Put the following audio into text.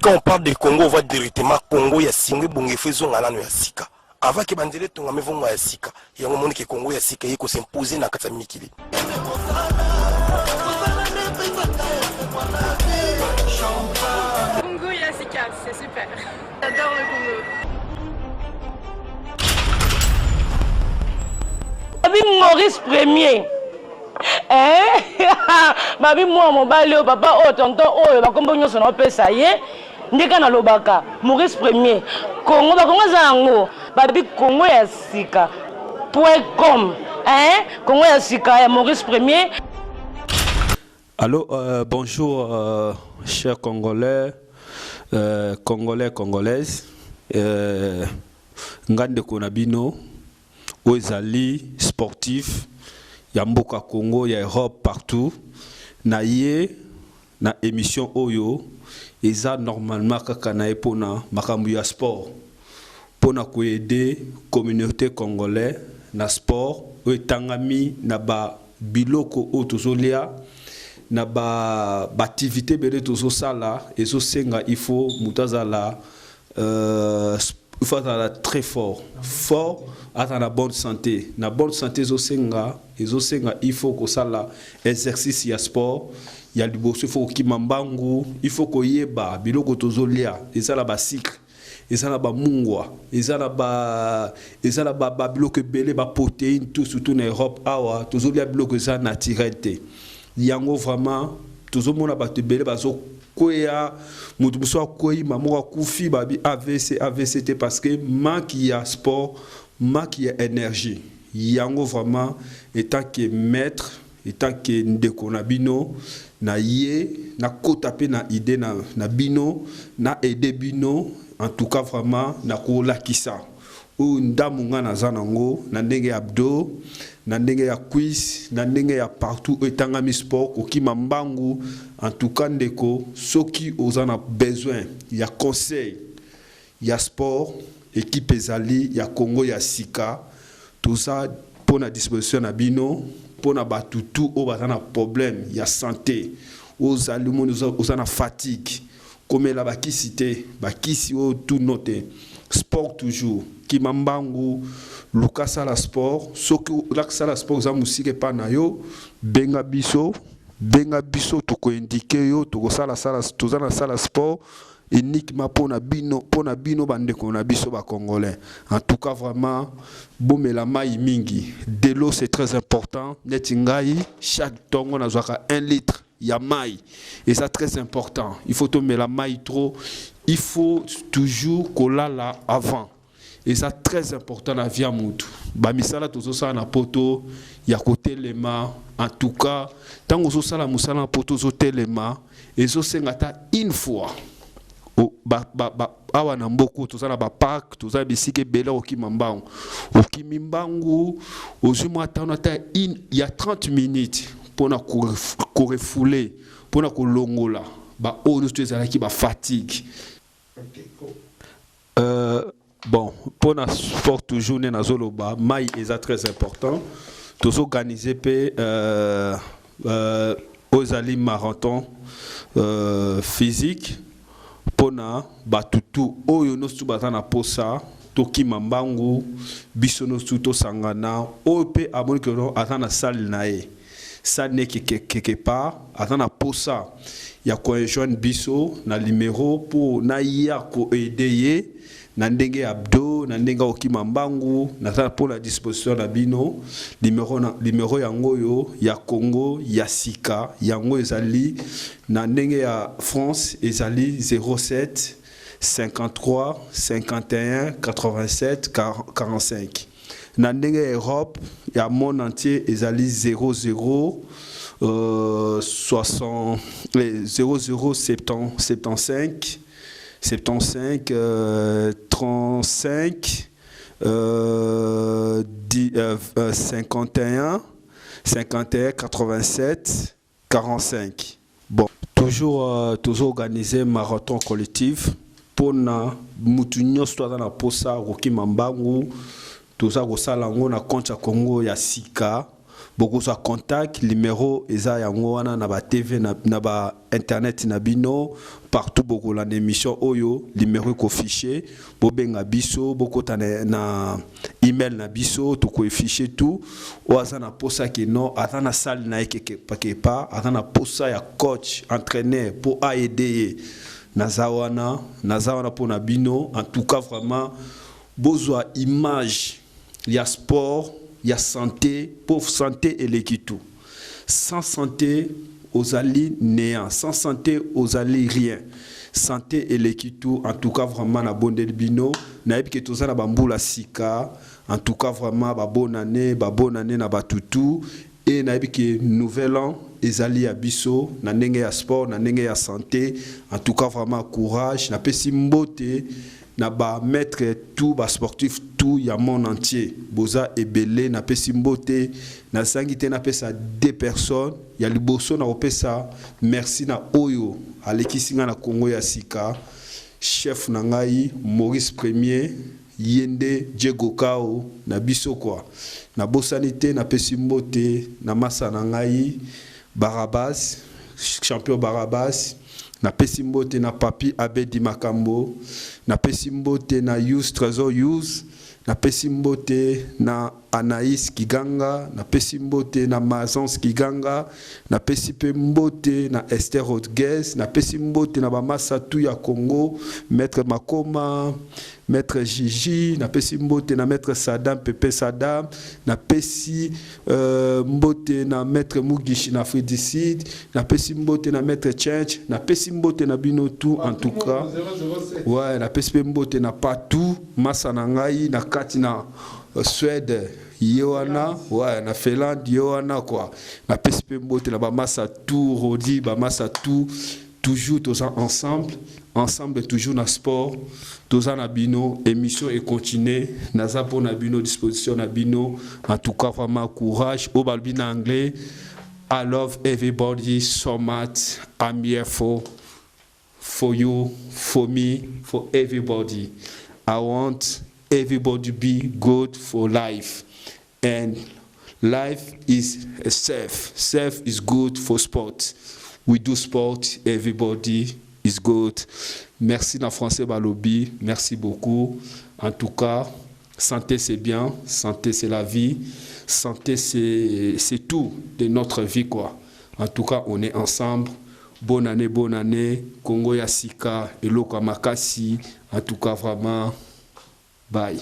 quand on parle de Congo, on voit directement Congo, il y a Singwe, Bongefezo, Ngalano, il y a Sika. Avant que Bandele Tonga, mais il y a Sika. Il y a un moment que Congo, il y a Sika, il faut s'imposer dans Katami Mikili. Congo, il y a Sika, c'est super. J'adore le Congo. Maurice Premier. Babi moi mon balé papa oh tonton oh ba kombo nyoso na pesa ye ndeka na lobaka Maurice Premier Congo ba Congo zango babi Congo ya sika .com Congo ya sika ya Maurice Premier. Allô, bonjour chers Congolais, Congolaises, ngande konabino Ozali sportif Yamboka Congo, ya Europe partout. Na émission Oyo, eza normalement kakanae pona makambu ya sport. Pona ko aider communauté congolaise na sport, tangami na ba biloko o tozolia na ba activité bele tozo sala ezo senga il faut mutazala il faut être très fort à la bonne santé. Na bonne santé il faut que ça la exercice ya sport, il y a du bosso, il faut que mambangu, il faut que yeba biloko tozolia, et ça la ba cycle, et ça la ba mungwa, et ça la ba biloko belé ba protéines tout surtout en Europe awa tozolia biloko ça naturel te. Yango vraiment tozomona ba te belé bazo koya mutubuso koyi mamoka kufi babi AVC parce que manque ya sport, manque ya énergie. Yango vraiment étant que maître, étant que ndekonabino na ye na kotape na idée na bino na aider bino en tout cas vraiment na ko lakisa ou ndamunga na zanango na ndenge abdo na ndenge ya quiz na ndenge ya partout etanga mi sport ko kimambangu en tout cas ndeko soki ozana besoin ya conseil ya sport équipe ezali ya Congo ya sika tout ça pour la disposition na bino pour na batutu o bazana problème ya santé aux alumons ozana fatigue comme la bakisi o tout noté sport toujours kimambangu lukasa la sport soki lakasa la sport za musike pa na yo benga biso to ko indiquer yo to ko sala tozana sala sport uniquement pour na bino bande ko na biso ba congolais. En tout cas vraiment bomela mai mingi de l'eau c'est très important netingai chaque tongo na zwaka 1 litre ya mai et ça très important. Il faut tomber la mai trop, il faut toujours kolala avant. Et ça très important la vie à mutu. Ba misala tozo sa na poto ya côté lema en tout cas tant ozo sala musala na poto zo telema et zo sengata une fois. Awa na mboko tozana ba park tozana bisike bela okimambangu okimimbangu ozuma tana ta il y a 30 minutes pour na ko refouler pour na ko longola ba ono tozala ki ba fatigue. Bon pour na sport toujours na zoloba mai est très important tous organiser pe ozali marathon physique pona batutu oyo no su batana posa toki mambangu biso no su to sangana o pe aboni que no atana salle nae ça n'est quelque part atana posa ya ko joindre biso na numéro pour na ya ko aider na ndenge abdo na ndenge okimambangu na tala pour la disposition na bino numéro yango yo ya Congo ya sika yango ezali na ndenge ya France ezali 07 53 51 87 45 na ndenge ya Europe ya monde entier ezali 00 60 00 75 35 51 87 45. Bon, toujours organiser marathon collectif pour na mutunyo soit na posa roki mambangu toza ko sala ngo na koncha Congo ya sika beaucoup sa contact numéro eza yango wana na ba TV na ba internet na bino partout beaucoup la émission oyo numéro ko fichier bobenga biso bokota na email na biso to ko fichier tout o azana posa ke non azana salle na ke pa azana posa ya coach entraîneur pour aider nazawana pour na bino. En tout cas vraiment besoin image il y a sport, il y a santé, pauvre santé et l'équité. Sans santé, aux alliés néant. Sans santé, aux alliés rien. Santé et l'équité, en tout cas vraiment na bonne bino. Naïb que tout ça na bamboula sika. En tout cas vraiment bonne année na batutu. Et naïb que nouvel an, les alliés à biso, na nenge ya sport, na nenge ya santé. En tout cas vraiment courage, na pesi mbote. Na ba mettre tout ba sportif tout ya monde entier boza ebele na pesi mbote na sangite na pesa 2 personnes ya liboso na opesa merci na oyo alekisinga na Congo ya sika chef na ngai Maurice Premier yende Diego Kao na biso kwa na bosanité na pesi mbote na masa na ngai Barabas champion Barabas na pesi mbote na papi Abedi Makambo na pesi mbote na Yus Trésor Yus na pesi mbote na Anaïs Kiganga na pesi mbote na Mazons Kiganga na pesi mbote na Esther Rodriguez na pesi mbote na bamasa tout ya Congo maître Makoma maître Gigi na pesi mbote na maître Sadam Pepe Sadam na pesi mbote na maître Mugishi na Fridicide na pesi mbote na maître Change na pesi mbote na bino tout en tout cas ouais na pesi mbote na partout masa na ngai na kati na Suède Yoana ouais na Finlande Yoana quoi na pesi mbote na bamasa tout Rodi bamasa tout toujours tous ensemble toujours na sport tous en abino émission et continuer naza pour nabino disposition nabino en tout cas vraiment courage au balbina anglais. I love everybody so much. I'm here for you, for me, for everybody. I want everybody to be good for life, and life is safe. Safe is good for sport. We do sport, everybody is good. Merci na français balobi, merci beaucoup. En tout cas, santé c'est bien, santé c'est la vie, santé c'est tout de notre vie quoi. En tout cas, on est ensemble. Bonne année, Congo ya sika, eloko makasi. En tout cas vraiment, bye.